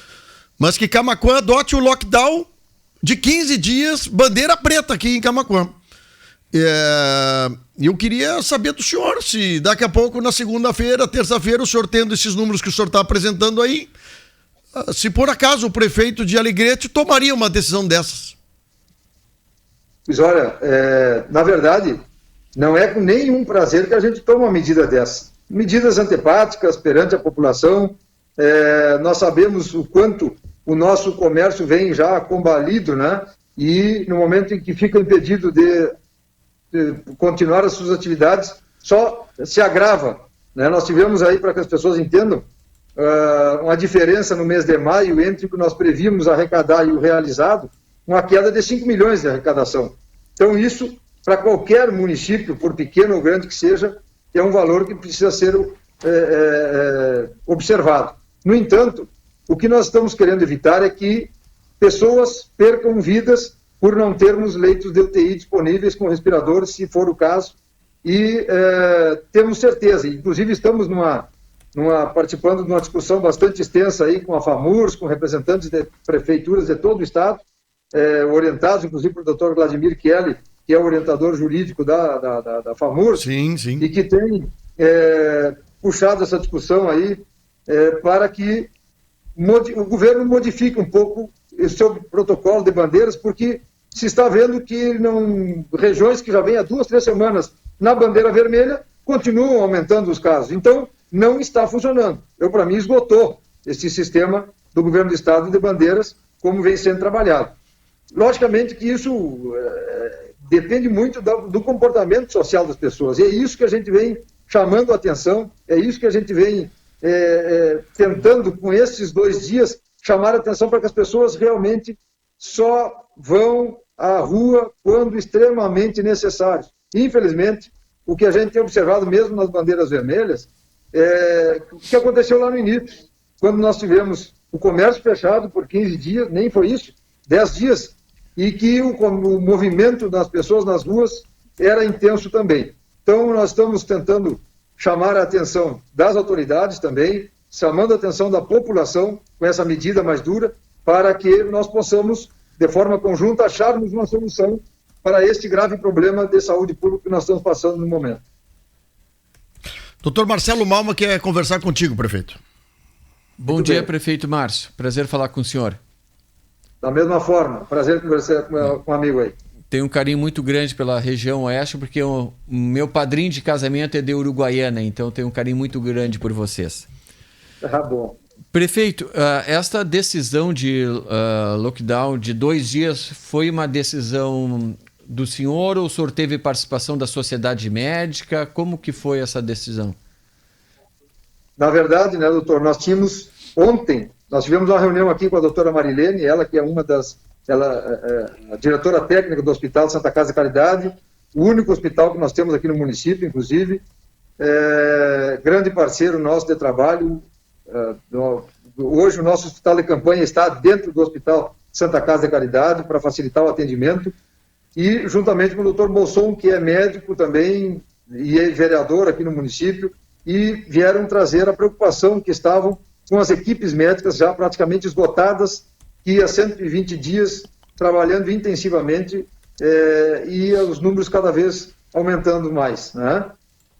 mas que Camaquã adote o lockdown de 15 dias, bandeira preta aqui em Camaquã. Eu queria saber do senhor se daqui a pouco, na segunda-feira, terça-feira, o senhor tendo esses números que o senhor está apresentando aí, se por acaso o prefeito de Alegrete tomaria uma decisão dessas. Pois olha, na verdade, não é com nenhum prazer que a gente toma uma medida dessa. Medidas antipáticas perante a população, nós sabemos o quanto o nosso comércio vem já combalido, né? E no momento em que fica impedido de continuar as suas atividades, só se agrava, né? Nós tivemos aí, para que as pessoas entendam, uma diferença no mês de maio entre o que nós prevíamos arrecadar e o realizado, uma queda de 5 milhões de arrecadação. Então isso, para qualquer município, por pequeno ou grande que seja, é um valor que precisa ser observado. No entanto, o que nós estamos querendo evitar é que pessoas percam vidas por não termos leitos de UTI disponíveis com respiradores, se for o caso, e temos certeza, inclusive estamos participando de uma discussão bastante extensa aí com a FAMURS, com representantes de prefeituras de todo o estado, orientados inclusive pelo Dr. Vladimir Kelly, que é o orientador jurídico da FAMURS, sim. E que tem puxado essa discussão aí para que o governo modifique um pouco o seu protocolo de bandeiras, porque se está vendo que regiões que já vêm há 2, 3 semanas na bandeira vermelha continuam aumentando os casos. Então, não está funcionando. Para mim, esgotou esse sistema do governo do estado de bandeiras, como vem sendo trabalhado. Logicamente que isso depende muito do comportamento social das pessoas. E é isso que a gente vem chamando a atenção, é isso que a gente vem tentando, com esses 2 dias, chamar a atenção para que as pessoas realmente só vão à rua quando extremamente necessário. Infelizmente, o que a gente tem observado mesmo nas bandeiras vermelhas o que aconteceu lá no início, quando nós tivemos o comércio fechado por 15 dias, nem foi isso, 10 dias, e que o movimento das pessoas nas ruas era intenso também. Então, nós estamos tentando chamar a atenção das autoridades também, chamando a atenção da população com essa medida mais dura, para que nós possamos, de forma conjunta, acharmos uma solução para este grave problema de saúde pública que nós estamos passando no momento. Doutor Marcelo Malma quer conversar contigo, prefeito. Bom dia, prefeito Márcio. Prazer falar com o senhor. Da mesma forma, prazer conversar com um amigo aí. Tenho um carinho muito grande pela região oeste, porque o meu padrinho de casamento é de Uruguaiana, então tenho um carinho muito grande por vocês. Bom. Prefeito, esta decisão de lockdown de 2 dias foi uma decisão do senhor ou o senhor teve participação da sociedade médica? Como que foi essa decisão? Na verdade, né, doutor, ontem, nós tivemos uma reunião aqui com a doutora Marilene, ela que é a diretora técnica do Hospital Santa Casa de Caridade, o único hospital que nós temos aqui no município, inclusive, grande parceiro nosso de trabalho. Hoje o nosso hospital de campanha está dentro do Hospital Santa Casa de Caridade para facilitar o atendimento, e juntamente com o doutor Bolson, que é médico também e é vereador aqui no município, e vieram trazer a preocupação que estavam com as equipes médicas já praticamente esgotadas, que há 120 dias trabalhando intensivamente e os números cada vez aumentando mais, né?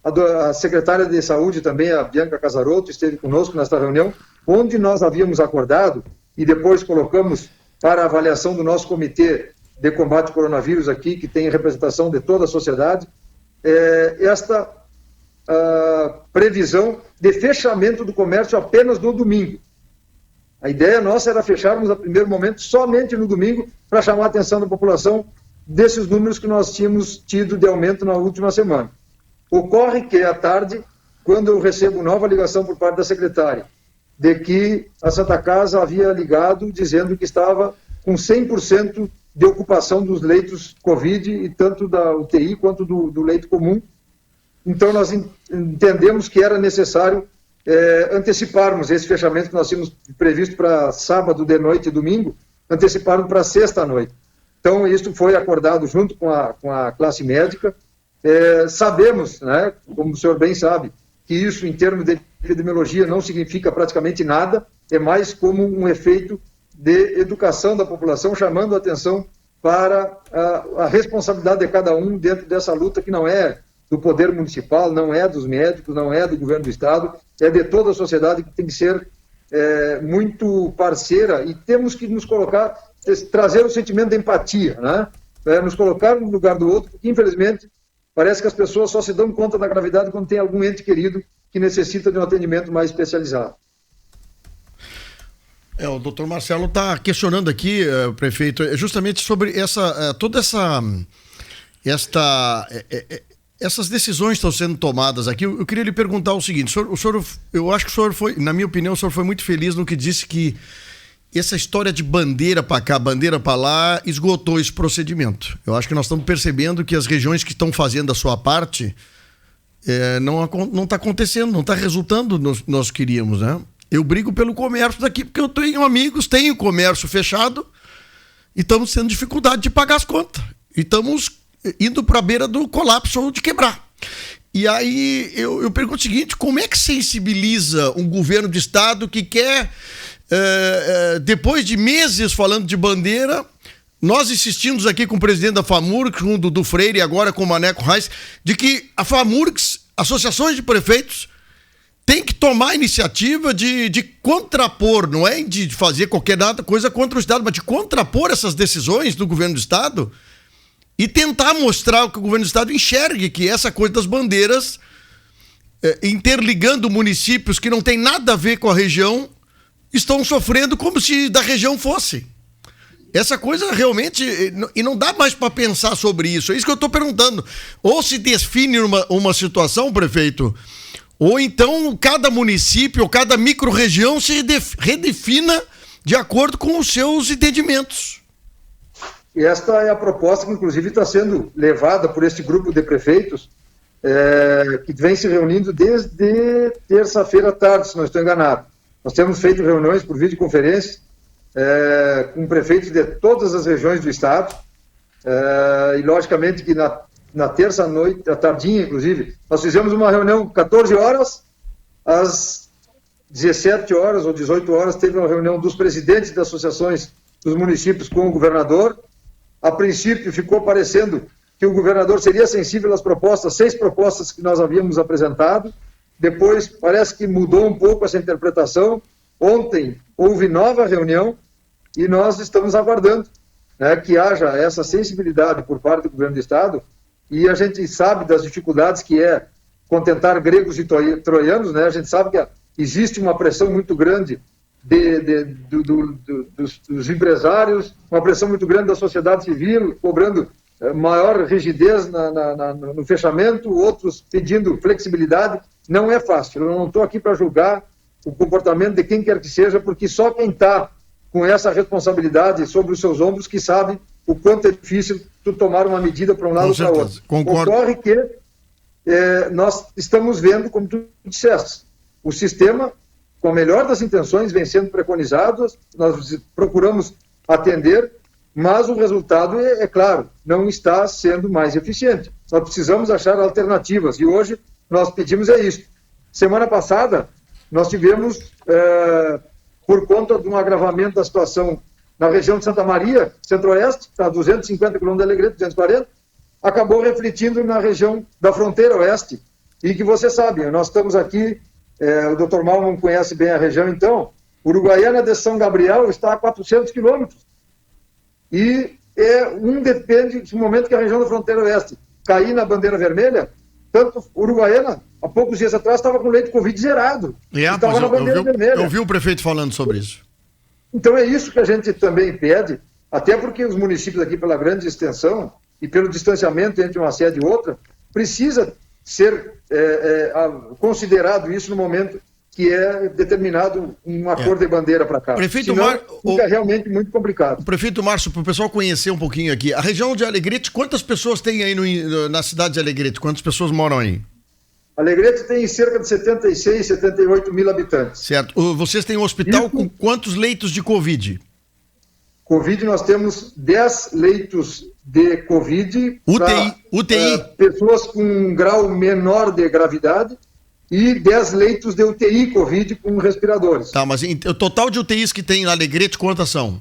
A secretária de Saúde também, a Bianca Casarotto, esteve conosco nesta reunião, onde nós havíamos acordado e depois colocamos para avaliação do nosso comitê de combate ao coronavírus aqui, que tem representação de toda a sociedade, esta previsão de fechamento do comércio apenas no domingo. A ideia nossa era fecharmos a primeiro momento somente no domingo para chamar a atenção da população desses números que nós tínhamos tido de aumento na última semana. Ocorre que, à tarde, quando eu recebo nova ligação por parte da secretária, de que a Santa Casa havia ligado dizendo que estava com 100% de ocupação dos leitos Covid, e tanto da UTI quanto do leito comum. Então, nós entendemos que era necessário anteciparmos esse fechamento que nós tínhamos previsto para sábado de noite e domingo, anteciparmos para sexta à noite. Então, isso foi acordado junto com a classe médica. Sabemos, né, como o senhor bem sabe, que isso, em termos de epidemiologia, não significa praticamente nada, é mais como um efeito de educação da população, chamando a atenção para a responsabilidade de cada um dentro dessa luta, que não é do poder municipal, não é dos médicos, não é do governo do estado, é de toda a sociedade, que tem que ser muito parceira, e temos que nos colocar, trazer o sentimento de empatia, né? nos colocar no lugar do outro, porque infelizmente parece que as pessoas só se dão conta da gravidade quando tem algum ente querido que necessita de um atendimento mais especializado. O doutor Marcelo está questionando aqui, prefeito, justamente sobre essas decisões estão sendo tomadas aqui. Eu queria lhe perguntar o seguinte: eu acho que o senhor foi, na minha opinião, o senhor foi muito feliz no que disse que essa história de bandeira para cá, bandeira para lá, esgotou esse procedimento. Eu acho que nós estamos percebendo que as regiões que estão fazendo a sua parte não está acontecendo, não está resultando no que nós queríamos, né? Eu brigo pelo comércio daqui, porque eu tenho amigos, tenho comércio fechado e estamos tendo dificuldade de pagar as contas. E estamos indo para a beira do colapso ou de quebrar. E aí eu pergunto o seguinte: como é que sensibiliza um governo de estado que quer, depois de meses falando de bandeira, nós insistimos aqui com o presidente da FAMURGS, com o Dudu Freire e agora com o Maneco Reis, de que a FAMURGS, associações de prefeitos, tem que tomar a iniciativa de contrapor, não é de fazer qualquer coisa contra o Estado, mas de contrapor essas decisões do governo do Estado e tentar mostrar que o governo do Estado enxergue que essa coisa das bandeiras, interligando municípios que não tem nada a ver com a região, estão sofrendo como se da região fosse. Essa coisa realmente... E não dá mais para pensar sobre isso. É isso que eu estou perguntando. Ou se define uma situação, prefeito... Ou então cada município ou cada micro-região se redefina de acordo com os seus entendimentos. E esta é a proposta que, inclusive, está sendo levada por este grupo de prefeitos, que vem se reunindo desde terça-feira à tarde, se não estou enganado. Nós temos feito reuniões por videoconferência com prefeitos de todas as regiões do estado, e, logicamente, que na terça-noite, à tardinha, inclusive, nós fizemos uma reunião 14 horas, às 17 horas ou 18 horas, teve uma reunião dos presidentes das associações dos municípios com o governador. A princípio, ficou parecendo que o governador seria sensível às propostas, 6 propostas que nós havíamos apresentado. Depois, parece que mudou um pouco essa interpretação. Ontem, houve nova reunião e nós estamos aguardando, né, que haja essa sensibilidade por parte do governo do Estado. E a gente sabe das dificuldades que é contentar gregos e troianos, né? A gente sabe que existe uma pressão muito grande dos empresários, uma pressão muito grande da sociedade civil, cobrando maior rigidez no fechamento, outros pedindo flexibilidade. Não é fácil. Eu não estou aqui para julgar o comportamento de quem quer que seja, porque só quem está com essa responsabilidade sobre os seus ombros que sabe o quanto é difícil tu tomar uma medida para um lado ou para outro. Concordo. Ocorre que nós estamos vendo, como tu disseste, o sistema, com a melhor das intenções, vem sendo preconizado, nós procuramos atender, mas o resultado, é claro, não está sendo mais eficiente. Nós precisamos achar alternativas, e hoje nós pedimos isso. Semana passada, nós tivemos, por conta de um agravamento da situação na região de Santa Maria, Centro-Oeste, está a 250 km de Alegrete, 240, acabou refletindo na região da fronteira oeste. E que você sabe, nós estamos aqui, o Dr. Malman conhece bem a região, então, Uruguaiana de São Gabriel está a 400 quilômetros. E depende do momento que a região da fronteira oeste cair na bandeira vermelha, tanto Uruguaiana, há poucos dias atrás, estava com leite Covid zerado. Estava na bandeira vermelha. Eu vi o prefeito falando sobre isso. Então é isso que a gente também pede, até porque os municípios aqui, pela grande extensão e pelo distanciamento entre uma sede e outra, precisa ser considerado isso no momento que é determinado um acordo de bandeira para cá. Prefeito fica realmente muito complicado. Prefeito Márcio, para o pessoal conhecer um pouquinho aqui, a região de Alegrete, quantas pessoas tem aí na cidade de Alegrete? Quantas pessoas moram aí? Alegrete tem cerca de 76, 78 mil habitantes. Certo. Vocês têm um hospital com quantos leitos de Covid? Covid, nós temos 10 leitos de Covid. UTI. Pessoas com um grau menor de gravidade e 10 leitos de UTI Covid com respiradores. Tá, mas o total de UTIs que tem na Alegrete, quantas são?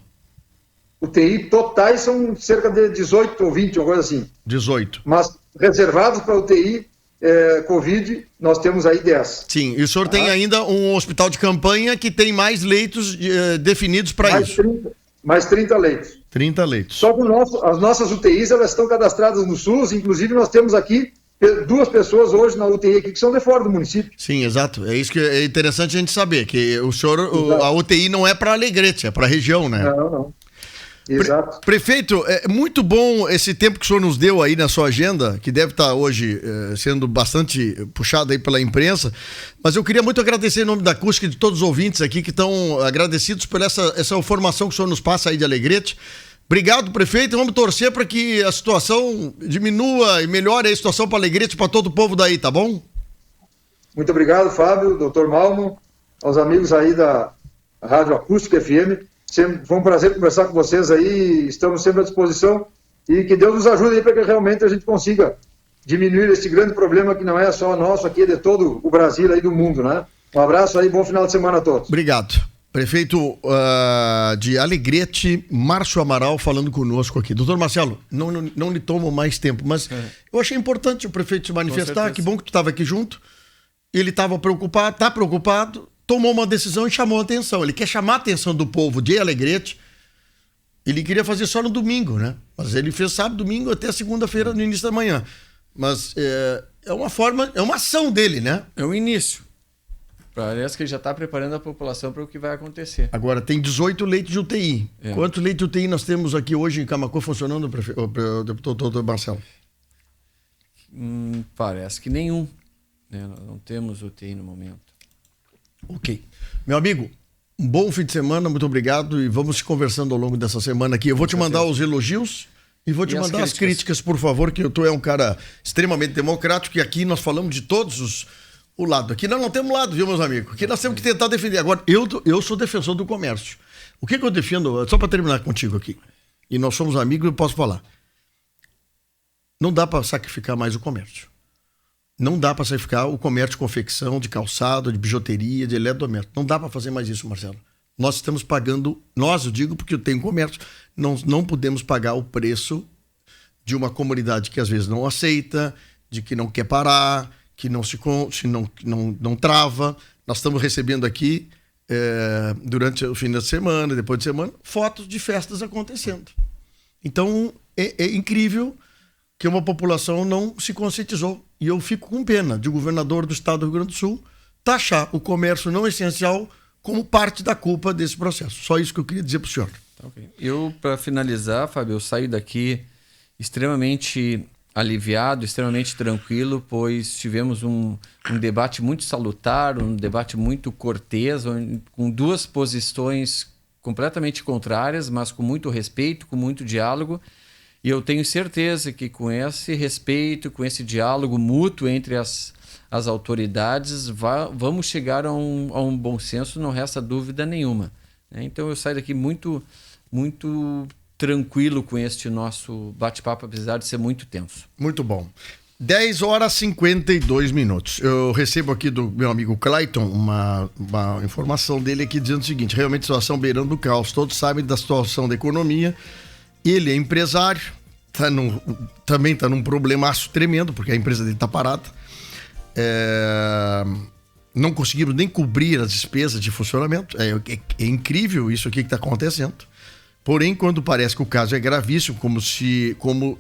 UTI totais são cerca de 18 ou 20, uma coisa assim. 18. Mas reservados para UTI Covid, nós temos aí 10. Sim, e o senhor tem ainda um hospital de campanha que tem mais leitos definidos para isso. Mais 30 leitos. 30 leitos. Só que as nossas UTIs, elas estão cadastradas no SUS, inclusive nós temos aqui 2 pessoas hoje na UTI aqui que são de fora do município. Sim, exato. É isso que é interessante a gente saber, que a UTI não é para Alegrete, é para a região, né? Não. Exato. Prefeito, é muito bom esse tempo que o senhor nos deu aí na sua agenda, que deve estar hoje sendo bastante puxado aí pela imprensa, mas eu queria muito agradecer em nome da Acústica e de todos os ouvintes aqui que estão agradecidos por essa informação que o senhor nos passa aí de Alegrete. Obrigado, prefeito, vamos torcer para que a situação diminua e melhore a situação para Alegrete e para todo o povo daí, tá bom? Muito obrigado, Fábio, doutor Malmo, aos amigos aí da Rádio Acústica FM. Sempre, foi um prazer conversar com vocês aí, estamos sempre à disposição e que Deus nos ajude aí para que realmente a gente consiga diminuir esse grande problema que não é só nosso aqui, é de todo o Brasil aí do mundo, né? Um abraço aí, bom final de semana a todos. Obrigado. Prefeito de Alegrete, Márcio Amaral, falando conosco aqui. Doutor Marcelo, não lhe tomo mais tempo, mas eu achei importante o prefeito se manifestar, que bom que tu estava aqui junto. Ele estava preocupado, está preocupado, tomou uma decisão e chamou a atenção. Ele quer chamar a atenção do povo de Alegrete. Ele queria fazer só no domingo, né? Mas ele fez sábado, domingo, até segunda-feira, no início da manhã. Mas é uma forma, é uma ação dele, né? É o início. Parece que ele já está preparando a população para o que vai acontecer. Agora, tem 18 leitos de UTI. Quantos leitos de UTI nós temos aqui hoje em Camaquã funcionando, doutor Marcelo? Parece que nenhum. Nós não temos UTI no momento. Ok. Meu amigo, um bom fim de semana, muito obrigado e vamos conversando ao longo dessa semana aqui. Eu vou te mandar os elogios e vou te mandar as críticas, por favor, que tu é um cara extremamente democrático e aqui nós falamos de todos o lado. Aqui nós não temos lado, viu, meus amigos? Aqui nós temos que tentar defender. Agora, eu sou defensor do comércio. O que eu defendo, só para terminar contigo aqui, e nós somos amigos, eu posso falar. Não dá para sacrificar mais o comércio. Não dá para sacrificar o comércio de confecção, de calçado, de bijuteria, de eletrodoméstico. Não dá para fazer mais isso, Marcelo. Nós estamos pagando, eu digo porque eu tenho comércio, não podemos pagar o preço de uma comunidade que às vezes não aceita, de que não quer parar, que não trava. Nós estamos recebendo aqui, durante o fim da semana, depois de semana, fotos de festas acontecendo. Então, é incrível que uma população não se conscientizou. E eu fico com pena de o governador do estado do Rio Grande do Sul taxar o comércio não essencial como parte da culpa desse processo. Só isso que eu queria dizer para o senhor. Okay. Eu, para finalizar, Fábio, eu saio daqui extremamente aliviado, extremamente tranquilo, pois tivemos um debate muito salutar, um debate muito cortês, com 2 posições completamente contrárias, mas com muito respeito, com muito diálogo. E eu tenho certeza que com esse respeito, com esse diálogo mútuo entre as autoridades, vamos chegar a um bom senso, não resta dúvida nenhuma. Então eu saio daqui muito, muito tranquilo com este nosso bate-papo, apesar de ser muito tenso. Muito bom. 10h52. Eu recebo aqui do meu amigo Clayton uma informação dele aqui dizendo o seguinte: realmente situação beirando o caos. Todos sabem da situação da economia. Ele é empresário, também está num problemaço tremendo, porque a empresa dele está parada. Não conseguimos nem cobrir as despesas de funcionamento. É incrível isso aqui que está acontecendo. Porém, quando parece que o caso é gravíssimo, como